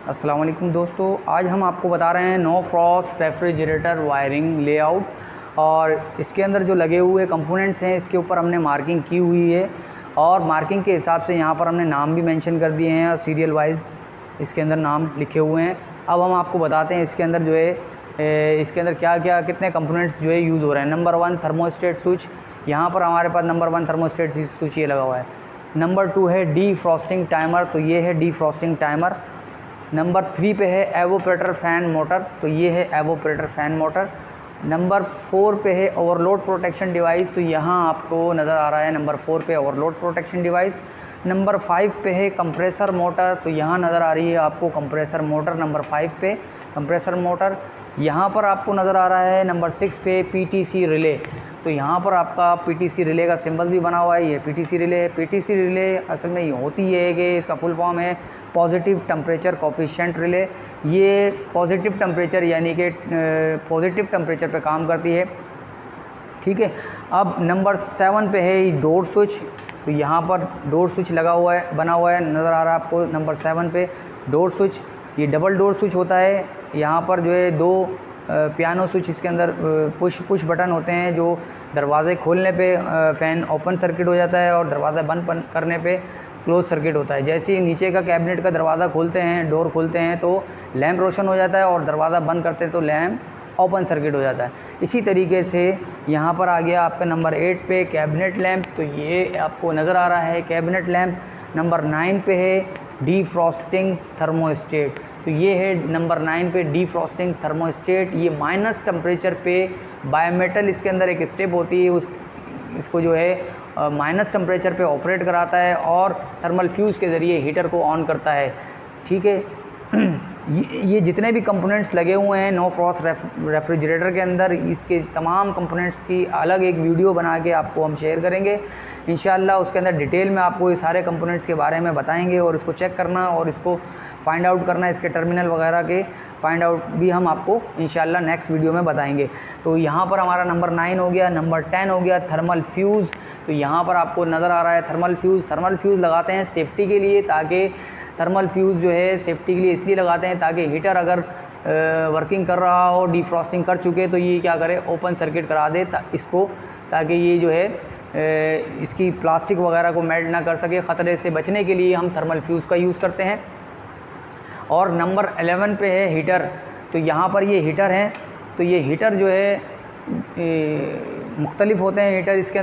अस्सलाम वालेकुम दोस्तों, आज हम आपको बता रहे हैं no frost refrigerator wiring layout. और इसके अंदर जो लगे हुए कंपोनेंट्स हैं इसके ऊपर हमने मार्किंग की हुई है और मार्किंग के हिसाब से यहाँ पर हमने नाम भी मेंशन कर दिए हैं और सीरियल वाइज इसके अंदर नाम लिखे हुए हैं। अब हम आपको बताते हैं इसके अंदर जो है इसके अंदर क्या क्या कितने कंपोनेंट्स जो है यूज़ हो रहे हैं। नंबर 1 थर्मोस्टेट स्विच, यहाँ पर हमारे पास नंबर 1 थर्मोस्टेट स्विच ये लगा हुआ है। नंबर 2 है डी फ्रॉस्टिंग टाइमर, तो ये है डी फ्रॉस्टिंग टाइमर। नंबर 3 पे है एवोपरेटर फ़ैन मोटर, तो ये है एवोपरेटर फ़ैन मोटर। नंबर 4 पे है ओवरलोड प्रोटेक्शन डिवाइस, तो यहाँ आपको नज़र आ रहा है नंबर 4 पे ओवरलोड प्रोटेक्शन डिवाइस। नंबर 5 पे है कंप्रेसर मोटर, तो यहाँ नज़र आ रही है आपको कंप्रेसर मोटर नंबर 5 पे कंप्रेसर मोटर। यहाँ पर आपको नज़र आ रहा है नंबर 6 पे पीटीसी रिले, तो यहाँ पर आपका पीटीसी रिले का सिंबल भी बना हुआ है। ये पीटीसी रिले है। पीटीसी रिले असल में ये होती है कि इसका फुल फॉर्म है पॉजिटिव टेम्परेचर कोफिशिएंट रिले। ये पॉजिटिव टेम्परेचर यानी कि पॉजिटिव टेम्परेचर पे काम करती है, ठीक है। अब नंबर 7 पे है डोर स्विच, तो यहाँ पर डोर स्विच लगा हुआ है, बना हुआ है, नज़र आ रहा है आपको नंबर 7 पे डोर स्विच। ये डबल डोर स्विच होता है। यहाँ पर जो है 2 पियानो स्विच इसके अंदर पुश बटन होते हैं, जो दरवाज़े खोलने पे फ़ैन ओपन सर्किट हो जाता है और दरवाज़ा बंद करने पे क्लोज सर्किट होता है। जैसे ही नीचे का कैबिनेट का दरवाज़ा खोलते हैं, डोर खोलते हैं, तो लैंप रोशन हो जाता है और दरवाज़ा बंद करते हैं तो लैंप ओपन सर्किट हो जाता है। इसी तरीके से यहाँ पर आ गया आपका नंबर 8 पे कैबिनेट लैंप, तो ये आपको नज़र आ रहा है कैबिनेट लैंप। नंबर 9 पे है डी फ्रॉस्टिंग थर्मोस्टेट, तो ये है नंबर 9 पे डी फ्रॉस्टिंग थर्मोस्टेट। ये माइनस टेम्परेचर पे बायोमेटल इसके अंदर एक स्टेप होती है, इसको जो है माइनस टेम्परेचर पे ऑपरेट कराता है और थर्मल फ्यूज़ के ज़रिए हीटर को ऑन करता है, ठीक है। ये जितने भी कंपोनेंट्स लगे हुए हैं नो फ्रॉस्ट रेफ्रिजरेटर के अंदर, इसके तमाम कंपोनेंट्स की अलग एक वीडियो बना के आपको हम शेयर करेंगे इंशाल्लाह। उसके अंदर डिटेल में आपको ये सारे कंपोनेंट्स के बारे में बताएंगे और इसको चेक करना और इसको फाइंड आउट करना, इसके टर्मिनल वगैरह के फाइंड आउट भी हम आपको इंशाल्लाह नेक्स्ट वीडियो में बताएंगे। तो यहाँ पर हमारा नंबर 9 हो गया। नंबर 10 हो गया थर्मल फ्यूज़, तो यहाँ पर आपको नज़र आ रहा है थर्मल फ्यूज़। थर्मल फ्यूज़ लगाते हैं सेफ्टी के लिए, ताकि थर्मल फ्यूज़ जो है सेफ्टी के लिए इसलिए लगाते हैं ताकि हीटर अगर वर्किंग कर रहा हो, डिफ्रॉस्टिंग कर चुके, तो ये क्या करे ओपन सर्किट करा दे इसको, ताकि ये जो है इसकी प्लास्टिक वगैरह को मेल्ट ना कर सके। ख़तरे से बचने के लिए हम थर्मल फ्यूज़ का यूज़ करते हैं। और नंबर 11 पे है हीटर, तो यहाँ पर ये हीटर हैं, तो ये हीटर जो है मुख्तलिफ होते हैं हीटर इसके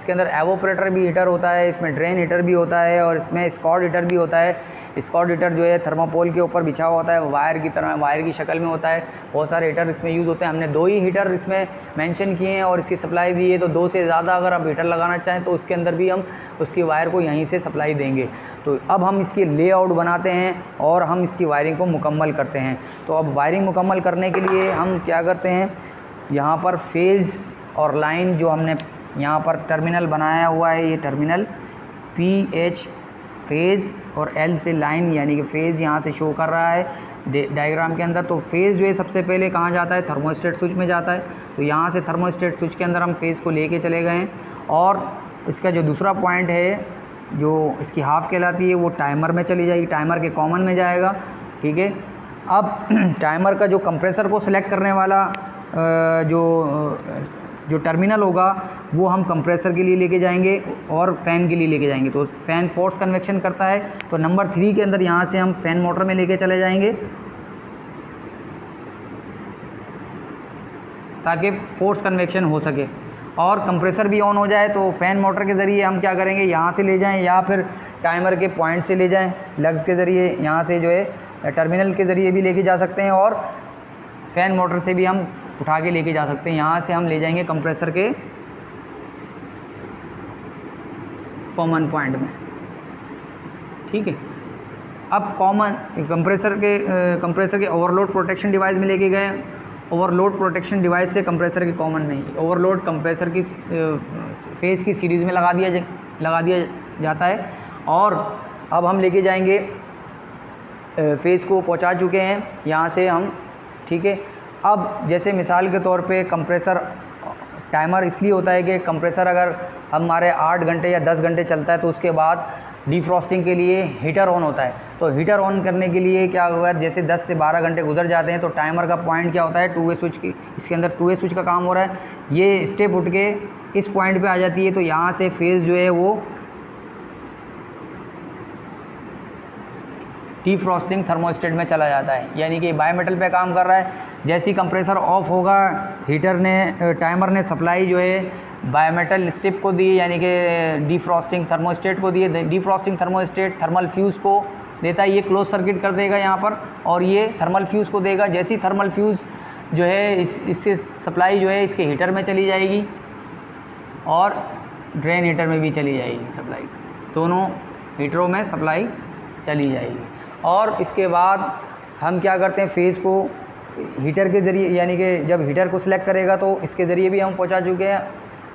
अंदर एवोपरेटर भी हीटर होता है, इसमें ड्रेन हीटर भी होता है और इसमें स्कॉट हीटर भी होता है। स्कॉट हीटर जो है थर्मापोल के ऊपर बिछा हुआ होता है, वायर की तरह, वायर की शक्ल में होता है। बहुत सारे हीटर इसमें यूज़ होते हैं। हमने 2 ही हीटर इसमें मेंशन किए हैं और इसकी सप्लाई दी है, तो 2 से ज़्यादा अगर आप हीटर लगाना चाहें तो उसके अंदर भी हम उसकी वायर को यहीं से सप्लाई देंगे। तो अब हम इसकी लेआउट बनाते हैं और हम इसकी वायरिंग को मुकम्मल करते हैं। तो अब वायरिंग मुकम्मल करने के लिए हम क्या करते हैं, यहाँ पर फेज़ और लाइन जो हमने यहाँ पर टर्मिनल बनाया हुआ है, ये टर्मिनल PH फेज़ और L से लाइन, यानी कि फ़ेज़ यहाँ से शो कर रहा है डायग्राम के अंदर। तो फेज़ जो है सबसे पहले कहाँ जाता है, थर्मोस्टेट स्विच में जाता है। तो यहाँ से थर्मोस्टेट स्विच के अंदर हम फेज़ को लेके चले गए हैं और इसका जो दूसरा पॉइंट है जो इसकी हाफ़ कहलाती है वो टाइमर में चली जाएगी, टाइमर के कॉमन में जाएगा, ठीक है। अब टाइमर का जो कंप्रेसर को सिलेक्ट करने वाला जो टर्मिनल होगा वो हम कंप्रेसर के लिए लेके जाएंगे और फ़ैन के लिए लेके जाएंगे। तो फ़ैन फोर्स कन्वेक्शन करता है, तो नंबर 3 के अंदर यहाँ से हम फ़ैन मोटर में लेके चले जाएंगे ताकि फोर्स कन्वेक्शन हो सके और कंप्रेसर भी ऑन हो जाए। तो फ़ैन मोटर के ज़रिए हम क्या करेंगे, यहाँ से ले जाएँ या फिर टाइमर के पॉइंट से ले जाएँ, लग्स के ज़रिए यहाँ से जो है टर्मिनल के ज़रिए भी लेके जा सकते हैं और फ़ैन मोटर से भी हम उठा के लेके जा सकते हैं। यहाँ से हम ले जाएंगे कंप्रेसर के कॉमन पॉइंट में, ठीक है। अब कॉमन कंप्रेसर के ओवरलोड प्रोटेक्शन डिवाइस में लेके गए, ओवरलोड प्रोटेक्शन डिवाइस से कंप्रेसर के कॉमन में ही ओवरलोड कंप्रेसर की फेज़ की सीरीज़ में लगा दिया जाता है। और अब हम लेके जाएंगे फेज़ को पहुंचा चुके हैं यहाँ से हम, ठीक है। अब जैसे मिसाल के तौर पे कंप्रेसर टाइमर इसलिए होता है कि कंप्रेसर अगर हमारे 8 घंटे या 10 घंटे चलता है तो उसके बाद डिफ्रॉस्टिंग के लिए हीटर ऑन होता है। तो हीटर ऑन करने के लिए क्या हुआ, जैसे 10 से 12 घंटे गुजर जाते हैं तो टाइमर का पॉइंट क्या होता है, 2 वे स्विच की, इसके अंदर 2 वे स्विच का काम हो रहा है। ये स्टेप उठ के इस पॉइंट पे आ जाती है, तो यहाँ से फेज़ जो है वो डिफ्रॉस्टिंग थर्मोस्टेट में चला जाता है, यानी कि बायोमेटल पे काम कर रहा है। जैसे ही कंप्रेसर ऑफ होगा, हीटर ने टाइमर ने सप्लाई जो है बायोमेटल स्टिप को दी, यानी कि डिफ्रॉस्टिंग थर्मोस्टेट को दिए। डिफ्रॉस्टिंग थर्मोस्टेट थर्मल फ्यूज़ को देता है, ये क्लोज सर्किट कर देगा यहाँ पर, और ये थर्मल फ्यूज़ को देगा। जैसी थर्मल फ्यूज़ जो है इससे सप्लाई जो है इसके हीटर में चली जाएगी और ड्रेन हीटर में भी चली जाएगी सप्लाई, दोनों हीटरों में सप्लाई चली जाएगी। और इसके बाद हम क्या करते हैं, फेज़ को हीटर के ज़रिए, यानी कि जब हीटर को सिलेक्ट करेगा तो इसके ज़रिए भी हम पहुंचा चुके हैं।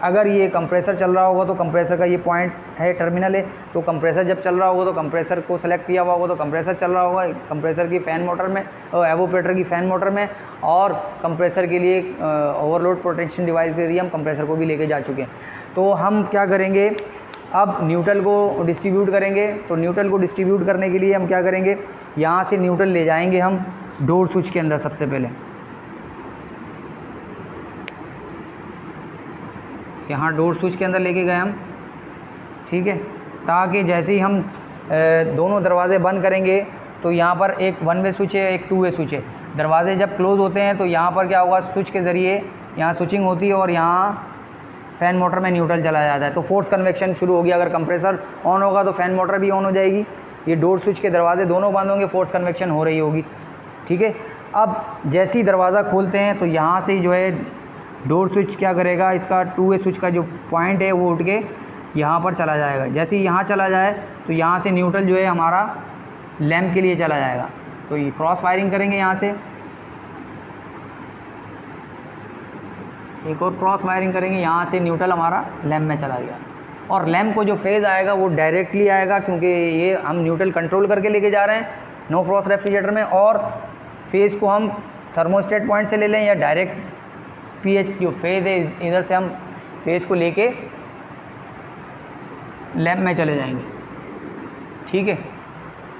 अगर ये कंप्रेसर चल रहा होगा तो कंप्रेसर का ये पॉइंट है, टर्मिनल है, तो कंप्रेसर जब चल रहा होगा तो कंप्रेसर को सेलेक्ट किया हुआ होगा तो कंप्रेसर चल रहा होगा, कंप्रेसर की फ़ैन मोटर में और एवोपरेटर की फ़ैन मोटर में, और कंप्रेसर के लिए ओवरलोड प्रोटेक्शन डिवाइस के लिए हम कंप्रेसर को भी लेके जा चुके हैं। तो हम क्या करेंगे, अब न्यूट्रल को डिस्ट्रीब्यूट करेंगे। तो न्यूट्रल को डिस्ट्रीब्यूट करने के लिए हम क्या करेंगे, यहाँ से न्यूट्रल ले जाएंगे हम डोर स्विच के अंदर। सबसे पहले यहाँ डोर स्विच के अंदर लेके गए हम, ठीक है, ताकि जैसे ही हम दोनों दरवाजे बंद करेंगे तो यहाँ पर एक 1 वे स्विच है, एक 2 वे स्विच है। दरवाजे जब क्लोज़ होते हैं तो यहाँ पर क्या होगा, स्विच के ज़रिए यहाँ स्विचिंग होती है और यहाँ फ़ैन मोटर में न्यूट्रल चला जाता है, तो फोर्स कन्वेक्शन शुरू होगी। अगर कंप्रेसर ऑन होगा तो फ़ैन मोटर भी ऑन हो जाएगी, ये डोर स्विच के दरवाजे दोनों बंद होंगे, फोर्स कन्वेक्शन हो रही होगी, ठीक है। अब जैसे ही दरवाज़ा खोलते हैं तो यहाँ से जो है डोर स्विच क्या करेगा, इसका 2 वे स्विच का जो पॉइंट है वो उठ के यहाँ पर चला जाएगा। जैसे ही यहाँ चला जाए तो यहाँ से न्यूट्रल जो है हमारा लैंप के लिए चला जाएगा। तो ये क्रॉस वायरिंग करेंगे, यहाँ से एक और क्रॉस वायरिंग करेंगे, यहाँ से न्यूट्रल हमारा लैंप में चला गया। और लैंप को जो फेज़ आएगा वो डायरेक्टली आएगा, क्योंकि ये हम न्यूट्रल कंट्रोल करके लेके जा रहे हैं नो फ्रॉस्ट रेफ्रिजरेटर में। और फेज़ को हम थर्मोस्टेट पॉइंट से ले लें या डायरेक्ट पीएच जो फेज़ है इधर से हम फेज़ को लेके लैंप में चले जाएंगे, ठीक है।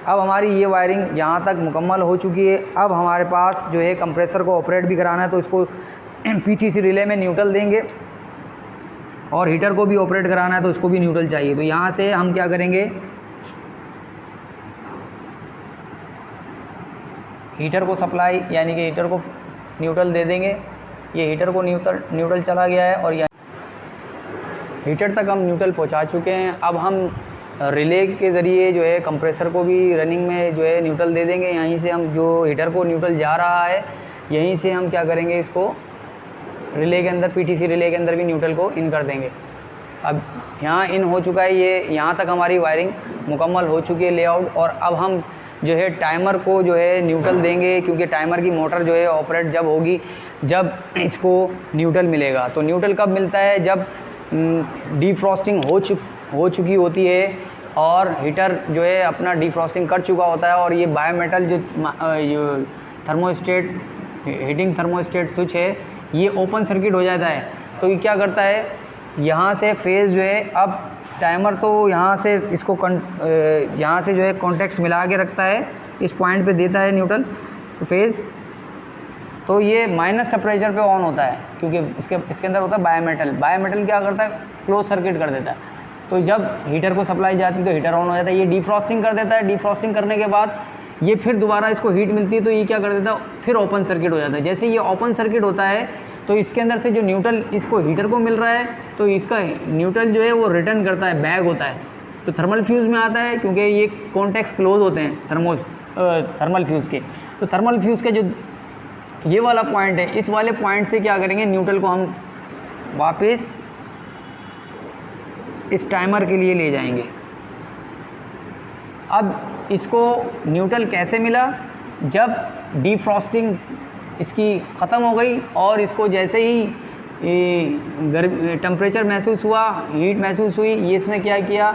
अब हमारी ये वायरिंग यहाँ तक मुकम्मल हो चुकी है। अब हमारे पास जो है कंप्रेसर को ऑपरेट भी कराना है, तो इसको पीटीसी रिले में न्यूट्रल देंगे, और हीटर को भी ऑपरेट कराना है तो इसको भी न्यूट्रल चाहिए। तो यहाँ से हम क्या करेंगे, हीटर को सप्लाई, यानी कि हीटर को न्यूट्रल दे देंगे। ये हीटर को न्यूट्रल चला गया है और हीटर तक हम न्यूट्रल पहुंचा चुके हैं। अब हम रिले के ज़रिए जो है कंप्रेसर को भी रनिंग में जो है न्यूट्रल दे देंगे। यहीं से हम जो हीटर को न्यूट्रल जा रहा है, यहीं से हम क्या करेंगे, इसको रिले के अंदर, पीटीसी रिले के अंदर भी न्यूट्रल को इन कर देंगे। अब यहाँ इन हो चुका है, ये यहाँ तक हमारी वायरिंग मुकम्मल हो चुकी है लेआउट। और अब हम जो है टाइमर को जो है न्यूट्रल देंगे, क्योंकि टाइमर की मोटर जो है ऑपरेट जब होगी जब इसको न्यूट्रल मिलेगा। तो न्यूट्रल कब मिलता है, जब डिफ्रॉस्टिंग हो चुकी होती है और हीटर जो है अपना डिफ्रॉस्टिंग कर चुका होता है, और ये बायोमेटल जो थर्मोस्टेट हीटिंग थर्मोस्टेट स्विच है ये ओपन सर्किट हो जाता है। तो ये क्या करता है, यहाँ से फेज़ जो है, अब टाइमर तो यहाँ से इसको यहाँ से जो है कॉन्टेक्ट्स मिला के रखता है, इस पॉइंट पे देता है न्यूट्रल तो फेज़, तो ये माइनस टेम्परेचर पे ऑन होता है, क्योंकि इसके अंदर होता है बायोमेटल। बायोमेटल क्या करता है, क्लोज सर्किट कर देता है। तो जब हीटर को सप्लाई जाती है तो हीटर ऑन हो जाता है, ये डिफ्रॉस्टिंग कर देता है। डिफ्रॉस्टिंग करने के बाद ये फिर दोबारा इसको हीट मिलती है, तो ये क्या कर देता है, फिर ओपन सर्किट हो जाता है। जैसे ये ओपन सर्किट होता है तो इसके अंदर से जो न्यूट्रल इसको हीटर को मिल रहा है, तो इसका न्यूट्रल जो है वो रिटर्न करता है, बैग होता है, तो थर्मल फ्यूज़ में आता है, क्योंकि ये कॉन्टेक्ट्स क्लोज होते हैं थर्मल फ्यूज़ के। तो थर्मल फ्यूज़ के जो ये वाला पॉइंट है, इस वाले पॉइंट से क्या करेंगे, न्यूट्रल को हम वापस इस टाइमर के लिए ले जाएंगे। अब इसको न्यूट्रल कैसे मिला, जब डिफ्रॉस्टिंग इसकी ख़त्म हो गई और इसको जैसे ही टेम्परेचर महसूस हुआ, हीट महसूस हुई, ये इसने क्या किया,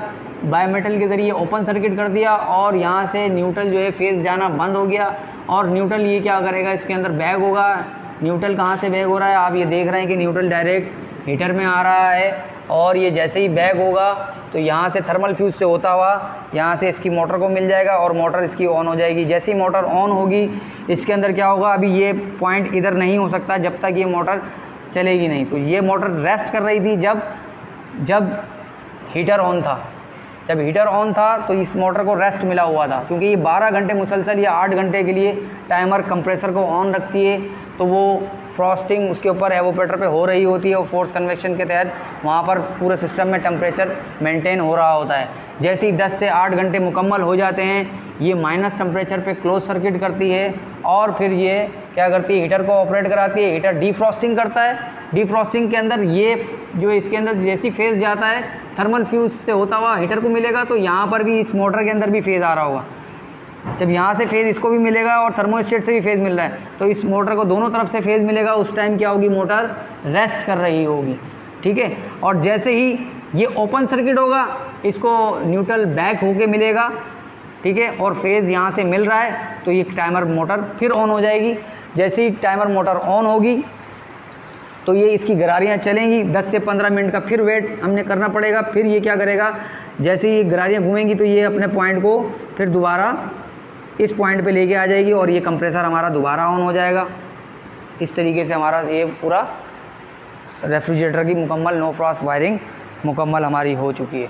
बायोमेटल के ज़रिए ओपन सर्किट कर दिया और यहाँ से न्यूट्रल जो है फेज़ जाना बंद हो गया। और न्यूट्रल ये क्या करेगा, इसके अंदर बैग होगा। न्यूट्रल कहाँ से बैग हो रहा है, आप ये देख रहे हैं कि न्यूट्रल डायरेक्ट हीटर में आ रहा है और ये जैसे ही बैक होगा तो यहाँ से थर्मल फ्यूज़ से होता हुआ यहाँ से इसकी मोटर को मिल जाएगा और मोटर इसकी ऑन हो जाएगी। जैसे ही मोटर ऑन होगी इसके अंदर क्या होगा, अभी ये पॉइंट इधर नहीं हो सकता जब तक ये मोटर चलेगी नहीं। तो ये मोटर रेस्ट कर रही थी जब हीटर ऑन था। जब हीटर ऑन था तो इस मोटर को रेस्ट मिला हुआ था, क्योंकि ये 12 घंटे मुसलसल या 8 घंटे के लिए टाइमर कंप्रेसर को ऑन रखती है। तो वो फ्रॉस्टिंग उसके ऊपर एवोपरेटर पे हो रही होती है और फोर्स कन्वेक्शन के तहत वहाँ पर पूरे सिस्टम में टेम्परेचर मेंटेन हो रहा होता है। जैसे ही 10 से 8 घंटे मुकम्मल हो जाते हैं ये माइनस टेम्परेचर पे क्लोज सर्किट करती है और फिर ये क्या करती है, हीटर को ऑपरेट कराती है। हीटर डीफ्रॉस्टिंग करता है। डीफ्रॉस्टिंग के अंदर ये जो इसके अंदर जैसी फेज़ जाता है थर्मल फ्यूज़ से होता हुआ हीटर को मिलेगा, तो यहाँ पर भी इस मोटर के अंदर भी फेज़ आ रहा होगा। जब यहाँ से फेज़ इसको भी मिलेगा और थर्मोस्टेट से भी फेज़ मिल रहा है तो इस मोटर को दोनों तरफ से फेज़ मिलेगा। उस टाइम क्या होगी, मोटर रेस्ट कर रही होगी, ठीक है। और जैसे ही ये ओपन सर्किट होगा इसको न्यूट्रल बैक होके मिलेगा, ठीक है, और फेज़ यहाँ से मिल रहा है तो ये टाइमर मोटर फिर ऑन हो जाएगी। जैसे ही टाइमर मोटर ऑन होगी तो ये इसकी गरारियाँ चलेंगी। 10 से 15 मिनट का फिर वेट हमने करना पड़ेगा। फिर ये क्या करेगा, जैसे ही गरारियाँ घूमेंगी तो ये अपने पॉइंट को फिर दोबारा इस पॉइंट पे लेके आ जाएगी और ये कंप्रेसर हमारा दोबारा ऑन हो जाएगा। इस तरीके से हमारा ये पूरा रेफ्रिजरेटर की मुकम्मल नो फ्रॉस्ट वायरिंग मुकम्मल हमारी हो चुकी है।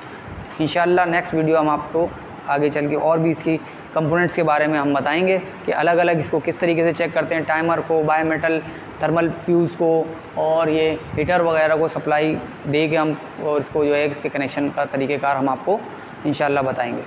इंशाल्लाह नेक्स्ट वीडियो हम आपको आगे चल के और भी इसकी कंपोनेंट्स के बारे में हम बताएंगे कि अलग अलग इसको किस तरीके से चेक करते हैं, टाइमर को, बायोमेटल, थर्मल फ्यूज़ को और ये हीटर वगैरह को सप्लाई दे के हम और इसको जो है इसके कनेक्शन का तरीक़ेकार हम आपको इंशाल्लाह बताएंगे।